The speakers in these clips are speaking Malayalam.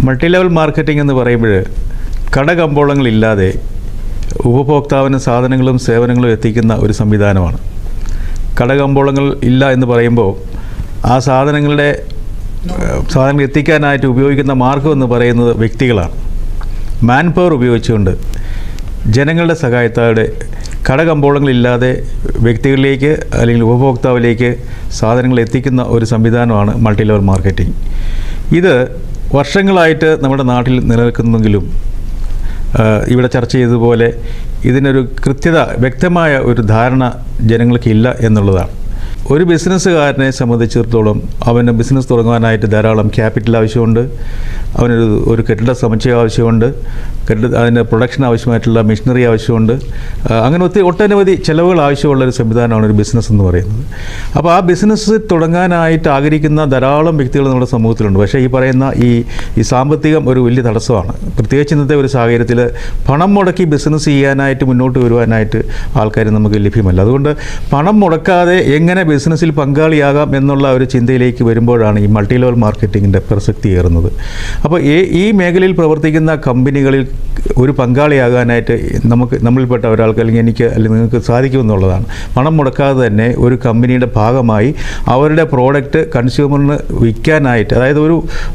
മൾട്ടി ലെവൽ മാർക്കറ്റിംഗ് എന്ന് പറയുമ്പോൾ കടകമ്പോളങ്ങളില്ലാതെ ഉപഭോക്താവിന് സാധനങ്ങളും സേവനങ്ങളും എത്തിക്കുന്ന ഒരു സംവിധാനമാണ്. കടകമ്പോളങ്ങൾ ഇല്ല എന്ന് പറയുമ്പോൾ ആ സാധനങ്ങൾ എത്തിക്കാനായിട്ട് ഉപയോഗിക്കുന്ന മാർഗം എന്ന് പറയുന്നത് വ്യക്തികളാണ്. മാൻ പവർ ഉപയോഗിച്ചുകൊണ്ട് ജനങ്ങളുടെ സഹായത്തോടെ കടകമ്പോളങ്ങളില്ലാതെ വ്യക്തികളിലേക്ക് അല്ലെങ്കിൽ ഉപഭോക്താവിലേക്ക് സാധനങ്ങൾ എത്തിക്കുന്ന ഒരു സംവിധാനമാണ് മൾട്ടി ലെവൽ മാർക്കറ്റിംഗ്. ഇത് വർഷങ്ങളായിട്ട് നമ്മുടെ നാട്ടിൽ നിലനിൽക്കുന്നെങ്കിലും ഇവിടെ ചർച്ച ചെയ്തതുപോലെ ഇതിനൊരു വ്യക്തമായ ഒരു ധാരണ ജനങ്ങൾക്കില്ല എന്നുള്ളതാണ്. ഒരു ബിസിനസ്സുകാരനെ സംബന്ധിച്ചിടത്തോളം അവന് ബിസിനസ് തുടങ്ങാനായിട്ട് ധാരാളം ക്യാപിറ്റൽ ആവശ്യമുണ്ട്, അവനൊരു കെട്ടിട സമുച്ചയം ആവശ്യമുണ്ട്, അതിന് പ്രൊഡക്ഷൻ ആവശ്യമായിട്ടുള്ള മെഷീനറി ആവശ്യമുണ്ട്. അങ്ങനെ ഒട്ടനവധി ചിലവുകൾ ആവശ്യമുള്ള ഒരു സംവിധാനമാണ് ഒരു ബിസിനസ് എന്ന് പറയുന്നത്. അപ്പോൾ ആ ബിസിനസ് തുടങ്ങാനായിട്ട് ആഗ്രഹിക്കുന്ന ധാരാളം വ്യക്തികൾ നമ്മുടെ സമൂഹത്തിലുണ്ട്. പക്ഷേ ഈ പറയുന്ന ഈ സാമ്പത്തികം ഒരു വലിയ തടസ്സമാണ്. പ്രത്യേകിച്ച് ഇന്നത്തെ ഒരു സാഹചര്യത്തിൽ പണം മുടക്കി ബിസിനസ് ചെയ്യാനായിട്ട് മുന്നോട്ട് വരുവാനായിട്ട് ആൾക്കാർ നമുക്ക് ലഭ്യമല്ല. അതുകൊണ്ട് പണം മുടക്കാതെ എങ്ങനെ ബിസിനസ്സിൽ പങ്കാളിയാകാം എന്നുള്ള ഒരു ചിന്തയിലേക്ക് വരുമ്പോഴാണ് ഈ മൾട്ടി ലെവൽ മാർക്കറ്റിങ്ങിൻ്റെ പ്രസക്തി ഏറുന്നത്. അപ്പോൾ ഈ മേഖലയിൽ പ്രവർത്തിക്കുന്ന കമ്പനികളിൽ ഒരു പങ്കാളിയാകാനായിട്ട് നമ്മളിൽപ്പെട്ട ഒരാൾക്ക് അല്ലെങ്കിൽ നിങ്ങൾക്ക് സാധിക്കുമെന്നുള്ളതാണ്. പണം മുടക്കാതെ തന്നെ ഒരു കമ്പനിയുടെ ഭാഗമായി അവരുടെ പ്രോഡക്റ്റ് കൺസ്യൂമറിന് വിൽക്കാനായിട്ട്, അതായത്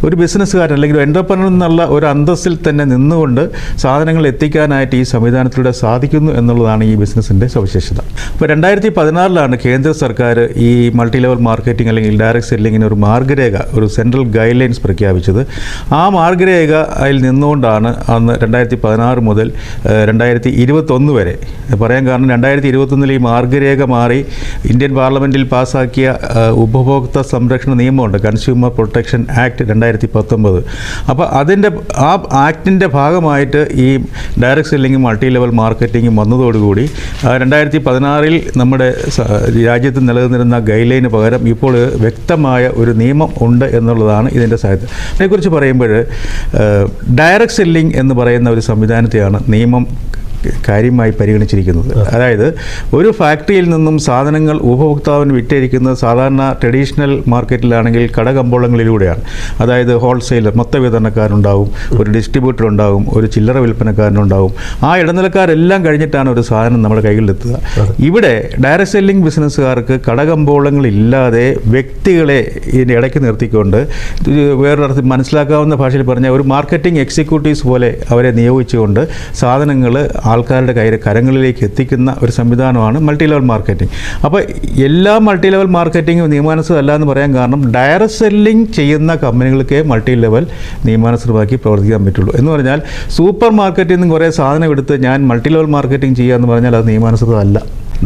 ഒരു ബിസിനസ്സുകാരൻ അല്ലെങ്കിൽ ഒരു എൻ്റർപ്രനർ എന്നുള്ള ഒരു അന്തസ്സിൽ തന്നെ നിന്നുകൊണ്ട് സാധനങ്ങൾ എത്തിക്കാനായിട്ട് ഈ സംവിധാനത്തിലൂടെ സാധിക്കുന്നു എന്നുള്ളതാണ് ഈ ബിസിനസ്സിൻ്റെ സവിശേഷത. അപ്പോൾ 2016 കേന്ദ്ര സർക്കാർ ഈ മൾട്ടി ലെവൽ മാർക്കറ്റിംഗ് അല്ലെങ്കിൽ ഡയറക്റ്റ് സെല്ലിങ്ങിന് ഒരു മാർഗ്ഗരേഖ, ഒരു സെൻട്രൽ ഗൈഡ് ലൈൻസ് പ്രഖ്യാപിച്ചത്. ആ മാർഗ്ഗരേഖയിൽ നിന്നുകൊണ്ടാണ് അന്ന് 2016 മുതൽ 2021 വരെ പറയാൻ കാരണം 2021 ഈ മാർഗ്ഗരേഖ മാറി ഇന്ത്യൻ പാർലമെൻറ്റിൽ പാസ്സാക്കിയ ഉപഭോക്തൃ സംരക്ഷണ നിയമമുണ്ട്, കൺസ്യൂമർ പ്രൊട്ടക്ഷൻ ആക്ട് 2019. അപ്പോൾ ആ ആക്ടിൻ്റെ ഭാഗമായിട്ട് ഈ ഡയറക്റ്റ് സെല്ലിങ്ങും മൾട്ടി ലെവൽ മാർക്കറ്റിങ്ങും വന്നതോടുകൂടി 2016 നമ്മുടെ രാജ്യത്ത് നിലനിന്നിരുന്ന ഗൈഡ് ലൈന് പകരം ഇപ്പോൾ വ്യക്തമായ ഒരു നിയമം ഉണ്ട് എന്നുള്ളതാണ് ഇതിൻ്റെ സാധ്യത. അതിനെക്കുറിച്ച് പറയുമ്പോൾ ഡയറക്റ്റ് സെല്ലിംഗ് എന്ന് പറയുന്ന ഒരു സംവിധാനത്തെയാണ് നിയമം കാര്യമായി പരിഗണിച്ചിരിക്കുന്നത്. അതായത് ഒരു ഫാക്ടറിയിൽ നിന്നും സാധനങ്ങൾ ഉപഭോക്താവിന് വിറ്റഴിക്കുന്നത് സാധാരണ ട്രഡീഷണൽ മാർക്കറ്റിലാണെങ്കിൽ കടകമ്പോളങ്ങളിലൂടെയാണ്. അതായത് ഹോൾസെയിലർ, മൊത്ത വിതരണക്കാരുണ്ടാവും, ഒരു ഡിസ്ട്രിബ്യൂട്ടർ ഉണ്ടാവും, ഒരു ചില്ലറ വിൽപ്പനക്കാരനുണ്ടാവും. ആ ഇടനിലക്കാരെല്ലാം കഴിഞ്ഞിട്ടാണ് ഒരു സാധനം നമ്മുടെ കയ്യിലെത്തുക. ഇവിടെ ഡയറക്റ്റ് സെല്ലിംഗ് ബിസിനസ്സുകാർക്ക് കടകമ്പോളങ്ങളില്ലാതെ വ്യക്തികളെ ഇതിൻ്റെ ഇടയ്ക്ക് നിർത്തിക്കൊണ്ട് വേറൊരു മനസ്സിലാക്കാവുന്ന ഭാഷയിൽ പറഞ്ഞാൽ ഒരു മാർക്കറ്റിംഗ് എക്സിക്യൂട്ടീവ്സ് പോലെ അവരെ നിയോഗിച്ചുകൊണ്ട് സാധനങ്ങൾ ആൾക്കാരുടെ കരങ്ങളിലേക്ക് എത്തിക്കുന്ന ഒരു സംവിധാനമാണ് മൾട്ടി ലെവൽ മാർക്കറ്റിംഗ്. അപ്പോൾ എല്ലാ മൾട്ടി ലെവൽ മാർക്കറ്റിംഗും നിയമാനുസൃതമല്ല എന്ന് പറയാൻ കാരണം ഡയറക്റ്റ് സെല്ലിംഗ് ചെയ്യുന്ന കമ്പനികൾക്കേ മൾട്ടി ലെവൽ നിയമാനുസൃതമാക്കി പ്രവർത്തിക്കാൻ പറ്റുള്ളൂ. എന്ന് പറഞ്ഞാൽ സൂപ്പർ മാർക്കറ്റിൽ നിന്ന് കുറേ സാധനം എടുത്ത് ഞാൻ മൾട്ടി ലെവൽ മാർക്കറ്റിംഗ് ചെയ്യുക എന്ന് പറഞ്ഞാൽ അത് നിയമാനുസൃതമല്ല.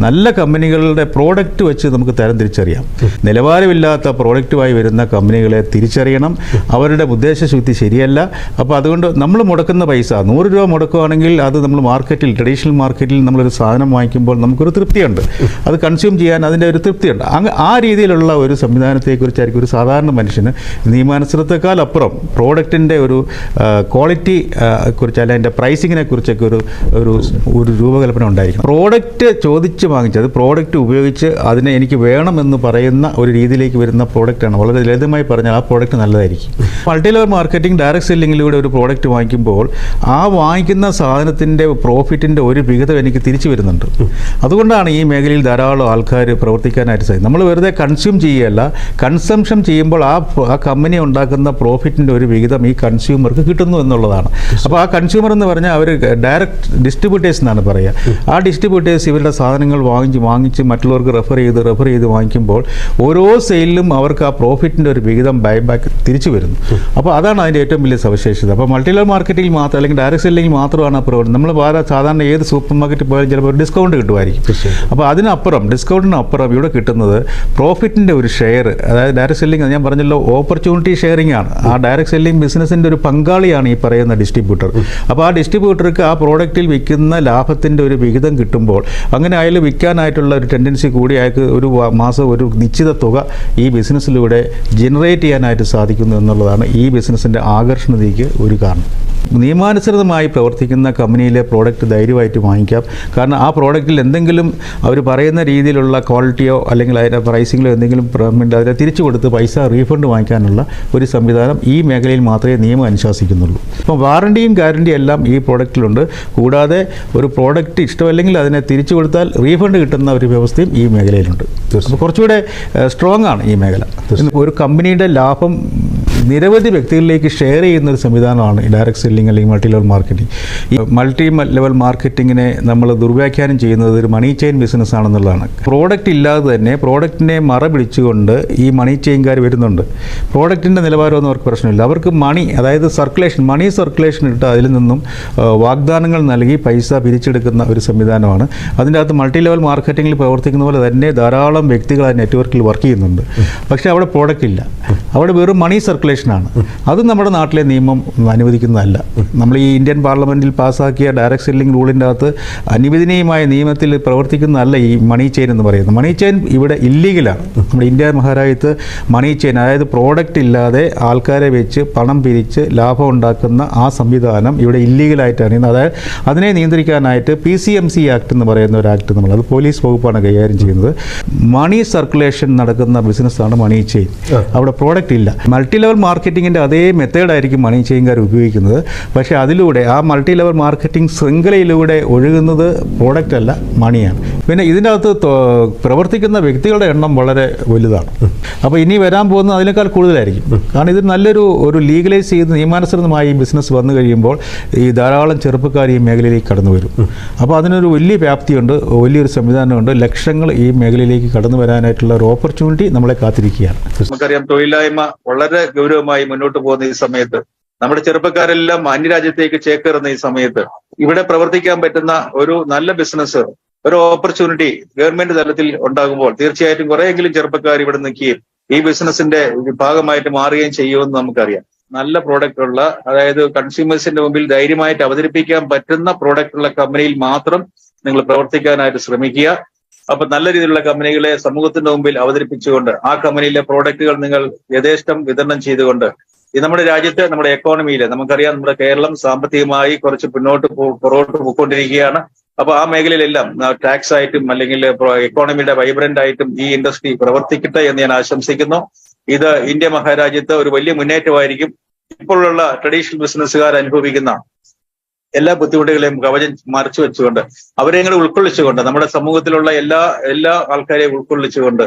നല്ല കമ്പനികളുടെ പ്രോഡക്റ്റ് വെച്ച് നമുക്ക് തരം തിരിച്ചറിയാം. നിലവാരമില്ലാത്ത പ്രോഡക്റ്റുമായി വരുന്ന കമ്പനികളെ തിരിച്ചറിയണം. അവരുടെ ഉദ്ദേശശുദ്ധി ശരിയല്ല. അപ്പോൾ അതുകൊണ്ട് നമ്മൾ മുടക്കുന്ന പൈസ 100 രൂപ മുടക്കുകയാണെങ്കിൽ അത് നമ്മൾ ട്രഡീഷണൽ മാർക്കറ്റിൽ നമ്മളൊരു സാധനം വാങ്ങിക്കുമ്പോൾ നമുക്കൊരു തൃപ്തിയുണ്ട്, അത് കൺസ്യൂം ചെയ്യാൻ അതിൻ്റെ ഒരു തൃപ്തിയുണ്ട്. ആ രീതിയിലുള്ള ഒരു സംവിധാനത്തെക്കുറിച്ചായിരിക്കും ഒരു സാധാരണ മനുഷ്യന് നിയമാനുസൃതത്തെക്കാൾ അപ്പുറം പ്രോഡക്റ്റിൻ്റെ ഒരു ക്വാളിറ്റി കുറിച്ച് അല്ലെങ്കിൽ അതിൻ്റെ പ്രൈസിങ്ങിനെ കുറിച്ചൊക്കെ ഒരു രൂപകൽപ്പന ഉണ്ടായിരിക്കും. പ്രോഡക്റ്റ് ചോദിച്ച് വാങ്ങിച്ചത് പ്രോഡക്റ്റ് ഉപയോഗിച്ച് അതിനെ എനിക്ക് വേണമെന്ന് പറയുന്ന ഒരു രീതിയിലേക്ക് വരുന്ന പ്രോഡക്റ്റാണ്. വളരെ ലളിതമായി പറഞ്ഞാൽ ആ പ്രോഡക്റ്റ് നല്ലതായിരിക്കും. മൾട്ടി ലെവൽ മാർക്കറ്റിംഗ് ഡയറക്റ്റ് സെല്ലിങ്ങിലൂടെ ഒരു പ്രോഡക്റ്റ് വാങ്ങിക്കുമ്പോൾ ആ വാങ്ങിക്കുന്ന സാധനത്തിൻ്റെ പ്രോഫിറ്റിൻ്റെ ഒരു വിഹിതം എനിക്ക് തിരിച്ചു വരുന്നുണ്ട്. അതുകൊണ്ടാണ് ഈ മേഖലയിൽ ധാരാളം ആൾക്കാർ പ്രവർത്തിക്കാനായിട്ട് സാധിക്കും. നമ്മൾ വെറുതെ കൺസ്യൂം ചെയ്യുകയല്ല, കൺസംഷൻ ചെയ്യുമ്പോൾ ആ കമ്പനി ഉണ്ടാക്കുന്ന പ്രോഫിറ്റിൻ്റെ ഒരു വിഹിതം ഈ കൺസ്യൂമർക്ക് കിട്ടുന്നു എന്നുള്ളതാണ്. അപ്പോൾ ആ കൺസ്യൂമർ എന്ന് പറഞ്ഞാൽ അവർ ഡയറക്റ്റ് ഡിസ്ട്രിബ്യൂട്ടേഴ്സ് എന്നാണ് പറയുക. ആ ഡിസ്ട്രിബ്യൂട്ടേഴ്സ് ഇവരുടെ സാധനങ്ങൾ വാങ്ങിച്ച് മറ്റുള്ളവർക്ക് റെഫർ ചെയ്ത് വാങ്ങിക്കുമ്പോൾ ഓരോ സെയിലിലും അവർക്ക് ആ പ്രോഫിറ്റിൻ്റെ ഒരു വിഹിതം ബൈബാക്ക് തിരിച്ചു വരുന്നു. അപ്പോൾ അതാണ് അതിൻ്റെ ഏറ്റവും വലിയ സവിശേഷത. അപ്പോൾ മൾട്ടി ലെവൽ മാർക്കറ്റിംഗ് മാത്രം അല്ലെങ്കിൽ ഡയറക്റ്റ് സെല്ലിംഗ് മാത്രമാണ് ആ പ്രവർത്തനം. നമ്മൾ സാധാരണ ഏത് സൂപ്പർ മാർക്കറ്റിൽ പോയാലും ചിലപ്പോൾ ഒരു ഡിസ്കൗണ്ട് കിട്ടുമായിരിക്കും. അപ്പോൾ ഡിസ്കൗണ്ടിനപ്പുറം ഇവിടെ കിട്ടുന്നത് പ്രോഫിറ്റിൻ്റെ ഒരു ഷെയർ. അതായത് ഡയറക്റ്റ് സെല്ലിംഗ് ഞാൻ പറഞ്ഞല്ലോ ഓപ്പർച്യൂണിറ്റി ഷെയറിംഗ് ആണ്. ആ ഡയറക്റ്റ് സെല്ലിംഗ് ബിസിനസ്സിൻ്റെ ഒരു പങ്കാളിയാണ് ഈ പറയുന്ന ഡിസ്ട്രിബ്യൂട്ടർ. അപ്പോൾ ആ ഡിസ്ട്രിബ്യൂട്ടർക്ക് ആ പ്രോഡക്റ്റിൽ വിൽക്കുന്ന ലാഭത്തിൻ്റെ ഒരു വിഹിതം കിട്ടുമ്പോൾ അങ്ങനെ ആയാലും വിൽക്കാനായിട്ടുള്ള ഒരു ടെൻഡൻസി കൂടി അയാൾക്ക് ഒരു മാസം ഒരു നിശ്ചിത തുക ഈ ബിസിനസ്സിലൂടെ ജനറേറ്റ് ചെയ്യാനായിട്ട് സാധിക്കുന്നു എന്നുള്ളതാണ് ഈ ബിസിനസ്സിൻ്റെ ആകർഷണതയ്ക്ക് ഒരു കാരണം. നിയമാനുസൃതമായി പ്രവർത്തിക്കുന്ന കമ്പനിയിലെ പ്രോഡക്റ്റ് ധൈര്യമായിട്ട് വാങ്ങിക്കാം. കാരണം ആ പ്രോഡക്റ്റിൽ എന്തെങ്കിലും അവർ പറയുന്ന രീതിയിലുള്ള ക്വാളിറ്റിയോ അല്ലെങ്കിൽ അതിൻ്റെ പ്രൈസിങ്ങിലോ എന്തെങ്കിലും അതിനെ തിരിച്ചു കൊടുത്ത് പൈസ റീഫണ്ട് വാങ്ങിക്കാനുള്ള ഒരു സംവിധാനം ഈ മേഖലയിൽ മാത്രമേ നിയമം അനുശാസിക്കുന്നുള്ളൂ. അപ്പോൾ വാറണ്ടിയും ഗ്യാരണ്ടിയും എല്ലാം ഈ പ്രോഡക്റ്റിലുണ്ട്. കൂടാതെ ഒരു പ്രോഡക്റ്റ് ഇഷ്ടമല്ലെങ്കിൽ അതിനെ തിരിച്ചു കൊടുത്താൽ റീഫണ്ട് കിട്ടുന്ന ഒരു വ്യവസ്ഥയും ഈ മേഖലയിലുണ്ട്. അപ്പോൾ കുറച്ചുകൂടെ സ്ട്രോങ് ആണ് ഈ മേഖല. ഒരു കമ്പനിയുടെ ലാഭം നിരവധി വ്യക്തികളിലേക്ക് ഷെയർ ചെയ്യുന്ന ഒരു സംവിധാനമാണ് ഈ ഡയറക്റ്റ് സെല്ലിംഗ് അല്ലെങ്കിൽ മൾട്ടി ലെവൽ മാർക്കറ്റിംഗ്. ഈ മൾട്ടി ലെവൽ മാർക്കറ്റിങ്ങിനെ നമ്മൾ ദുർവ്യാഖ്യാനം ചെയ്യുന്നത് ഒരു മണി ചെയിൻ ബിസിനസ് ആണെന്നുള്ളതാണ്. പ്രോഡക്റ്റ് ഇല്ലാതെ തന്നെ പ്രോഡക്റ്റിനെ മറ പിടിച്ചുകൊണ്ട് ഈ മണി ചെയിൻകാർ വരുന്നുണ്ട്. പ്രോഡക്റ്റിൻ്റെ നിലവാരമൊന്നും അവർക്ക് പ്രശ്നമില്ല. അവർക്ക് അതായത് മണി സർക്കുലേഷൻ ഇട്ട് അതിൽ നിന്നും വാഗ്ദാനങ്ങൾ നൽകി പൈസ പിരിച്ചെടുക്കുന്ന ഒരു സംവിധാനമാണ്. അതിൻ്റെ അകത്ത് മൾട്ടി ലെവൽ മാർക്കറ്റിങ്ങിൽ പ്രവർത്തിക്കുന്ന പോലെ തന്നെ ധാരാളം വ്യക്തികൾ ആ നെറ്റ്വർക്കിൽ വർക്ക് ചെയ്യുന്നുണ്ട്. പക്ഷേ അവിടെ പ്രോഡക്റ്റ് ഇല്ല, അവിടെ വെറും മണി സർക്കുലേഷനാണ്. അത് നമ്മുടെ നാട്ടിലെ നിയമം അനുവദിക്കുന്നതല്ല. നമ്മൾ ഈ ഇന്ത്യൻ പാർലമെൻറ്റിൽ പാസ്സാക്കിയ ഡയറക്റ്റ് സെല്ലിംഗ് റൂളിൻ്റെ അകത്ത് അനുവദനീയമായ നിയമത്തിൽ പ്രവർത്തിക്കുന്നതല്ല ഈ മണി ചെയിൻ എന്ന് പറയുന്നത്. മണി ചെയിൻ ഇവിടെ ഇല്ലീഗലാണ്. നമ്മുടെ ഇന്ത്യ മഹാരാജ്യത്ത് മണി ചെയിൻ, അതായത് പ്രോഡക്റ്റ് ഇല്ലാതെ ആൾക്കാരെ വെച്ച് പണം പിരിച്ച് ലാഭം ഉണ്ടാക്കുന്ന ആ സംവിധാനം ഇവിടെ ഇല്ലീഗലായിട്ടാണ്. അതായത് അതിനെ നിയന്ത്രിക്കാനായിട്ട് PCMC ആക്ട് എന്ന് പറയുന്ന ഒരു ആക്ട് അത് പോലീസ് വകുപ്പാണ് കൈകാര്യം ചെയ്യുന്നത്. മണി സർക്കുലേഷൻ നടക്കുന്ന ബിസിനസ്സാണ് മണി ചെയിൻ. അവിടെ പ്രോഡക്റ്റ് ഇല്ല. മൾട്ടി ലെവൽ മാർക്കറ്റിങ്ങിൻ്റെ അതേ മെത്തേഡായിരിക്കും മണി ചെയിൻകാർ ഉപയോഗിക്കുന്നത്. പക്ഷേ അതിലൂടെ ആ മൾട്ടി ലെവൽ മാർക്കറ്റിംഗ് ശൃംഖലയിലൂടെ ഒഴുകുന്നത് പ്രോഡക്റ്റ് അല്ല, മണിയാണ്. പിന്നെ ഇതിൻ്റെ അകത്ത് പ്രവർത്തിക്കുന്ന വ്യക്തികളുടെ എണ്ണം വളരെ വലുതാണ്. അപ്പോൾ ഇനി വരാൻ പോകുന്നത് അതിനേക്കാൾ കൂടുതലായിരിക്കും. കാരണം ഇത് ഒരു ലീഗലൈസ് ചെയ്ത് നിയമാനുസൃതമായി ഈ ബിസിനസ് വന്നു കഴിയുമ്പോൾ ഈ ധാരാളം ചെറുപ്പക്കാർ ഈ മേഖലയിലേക്ക് കടന്നു വരും. അപ്പോൾ അതിനൊരു വലിയ വ്യാപ്തിയുണ്ട്, വലിയൊരു സംവിധാനമുണ്ട്. ലക്ഷങ്ങൾ ഈ മേഖലയിലേക്ക് കടന്നു വരാനായിട്ടുള്ള ഒരു ഓപ്പർച്യൂണിറ്റി നമ്മളെ കാത്തിരിക്കുകയാണ്. നമുക്കറിയാം, തൊഴിലില്ലായ്മ വളരെ ഗൗരവമായി മുന്നോട്ട് പോകുന്ന ഈ സമയത്ത്, നമ്മുടെ ചെറുപ്പക്കാരെല്ലാം അന്യരാജ്യത്തേക്ക് ചേക്കേറുന്ന ഈ സമയത്ത് ഇവിടെ പ്രവർത്തിക്കാൻ പറ്റുന്ന ഒരു നല്ല ബിസിനസ്, ഒരു ഓപ്പർച്യൂണിറ്റി ഗവൺമെന്റ് തലത്തിൽ ഉണ്ടാകുമ്പോൾ തീർച്ചയായിട്ടും കുറെയെങ്കിലും ചെറുപ്പക്കാർ ഇവിടെ നിൽക്കുകയും ഈ ബിസിനസിന്റെ ഭാഗമായിട്ട് മാറുകയും ചെയ്യുമെന്ന് നമുക്കറിയാം. നല്ല പ്രോഡക്റ്റ് ഉള്ള, അതായത് കൺസ്യൂമേഴ്സിന്റെ മുമ്പിൽ ധൈര്യമായിട്ട് അവതരിപ്പിക്കാൻ പറ്റുന്ന പ്രോഡക്റ്റ് ഉള്ള കമ്പനിയിൽ മാത്രം നിങ്ങൾ പ്രവർത്തിക്കാനായിട്ട് ശ്രമിക്കുക. അപ്പൊ നല്ല രീതിയിലുള്ള കമ്പനികളെ സമൂഹത്തിന്റെ മുമ്പിൽ അവതരിപ്പിച്ചുകൊണ്ട് ആ കമ്പനിയിലെ പ്രോഡക്റ്റുകൾ നിങ്ങൾ യഥേഷ്ടം വിതരണം ചെയ്തുകൊണ്ട് ഈ നമ്മുടെ രാജ്യത്തെ, നമ്മുടെ എക്കോണമിയിൽ നമുക്കറിയാം, നമ്മുടെ കേരളം സാമ്പത്തികമായി കുറച്ച് പുറകോട്ട് പോയിക്കൊണ്ടിരിക്കുകയാണ്. അപ്പൊ ആ മേഖലയിലെല്ലാം ടാക്സ് ആയിട്ടും അല്ലെങ്കിൽ എക്കോണമിയുടെ വൈബ്രന്റ് ആയിട്ടും ഈ ഇൻഡസ്ട്രി പ്രവർത്തിക്കട്ടെ എന്ന് ഞാൻ ആശംസിക്കുന്നു. ഇത് ഇന്ത്യ മഹാരാജ്യത്ത് ഒരു വലിയ മുന്നേറ്റമായിരിക്കും. ഇപ്പോഴുള്ള ട്രഡീഷണൽ ബിസിനസ്സുകാർ അനുഭവിക്കുന്ന എല്ലാ ബുദ്ധിമുട്ടുകളെയും കവചം മറച്ചു വെച്ചുകൊണ്ട് അവരെ കൂടെ ഉൾക്കൊള്ളിച്ചുകൊണ്ട് നമ്മുടെ സമൂഹത്തിലുള്ള എല്ലാ ആൾക്കാരെയും ഉൾക്കൊള്ളിച്ചുകൊണ്ട്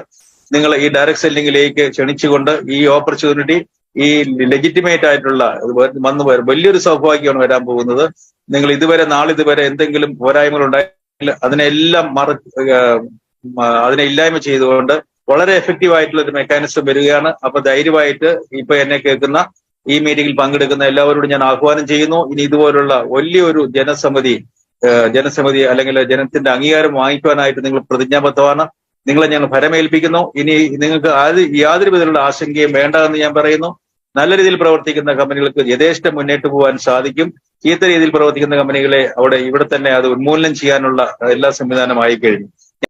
നിങ്ങൾ ഈ ഡയറക്റ്റ് സെല്ലിംഗിലേക്ക് ക്ഷണിച്ചുകൊണ്ട് ഈ ഓപ്പർച്യൂണിറ്റി, ഈ ലെജിറ്റിമേറ്റ് ആയിട്ടുള്ള വലിയൊരു സൗഭാഗ്യമാണ് വരാൻ പോകുന്നത്. നിങ്ങൾ നാളിതുവരെ എന്തെങ്കിലും പോരായ്മകൾ ഉണ്ടായെങ്കിൽ അതിനെ ഇല്ലായ്മ ചെയ്തുകൊണ്ട് വളരെ എഫക്റ്റീവ് ആയിട്ടുള്ള ഒരു മെക്കാനിസം വരികയാണ്. അപ്പൊ ധൈര്യമായിട്ട് ഇപ്പൊ എന്നെ കേൾക്കുന്ന ഈ മീറ്റിംഗിൽ പങ്കെടുക്കുന്ന എല്ലാവരോടും ഞാൻ ആഹ്വാനം ചെയ്യുന്നു. ഇനി ഇതുപോലുള്ള വലിയൊരു ജനസമിതി അല്ലെങ്കിൽ ജനത്തിന്റെ അംഗീകാരം വാങ്ങിക്കുവാനായിട്ട് നിങ്ങൾ പ്രതിജ്ഞാബദ്ധമാണ്. നിങ്ങളെ ഞങ്ങൾ ഭരമേൽപ്പിക്കുന്നു. ഇനി നിങ്ങൾക്ക് യാതൊരു വിധത്തിലുള്ള ആശങ്കയും വേണ്ട എന്ന് ഞാൻ പറയുന്നു. നല്ല രീതിയിൽ പ്രവർത്തിക്കുന്ന കമ്പനികൾക്ക് യഥേഷ്ടം മുന്നോട്ട് പോകാൻ സാധിക്കും. ചീത്ത രീതിയിൽ പ്രവർത്തിക്കുന്ന കമ്പനികളെ ഇവിടെ തന്നെ അത് ഉന്മൂലനം ചെയ്യാനുള്ള എല്ലാ സംവിധാനമായി കഴിഞ്ഞു.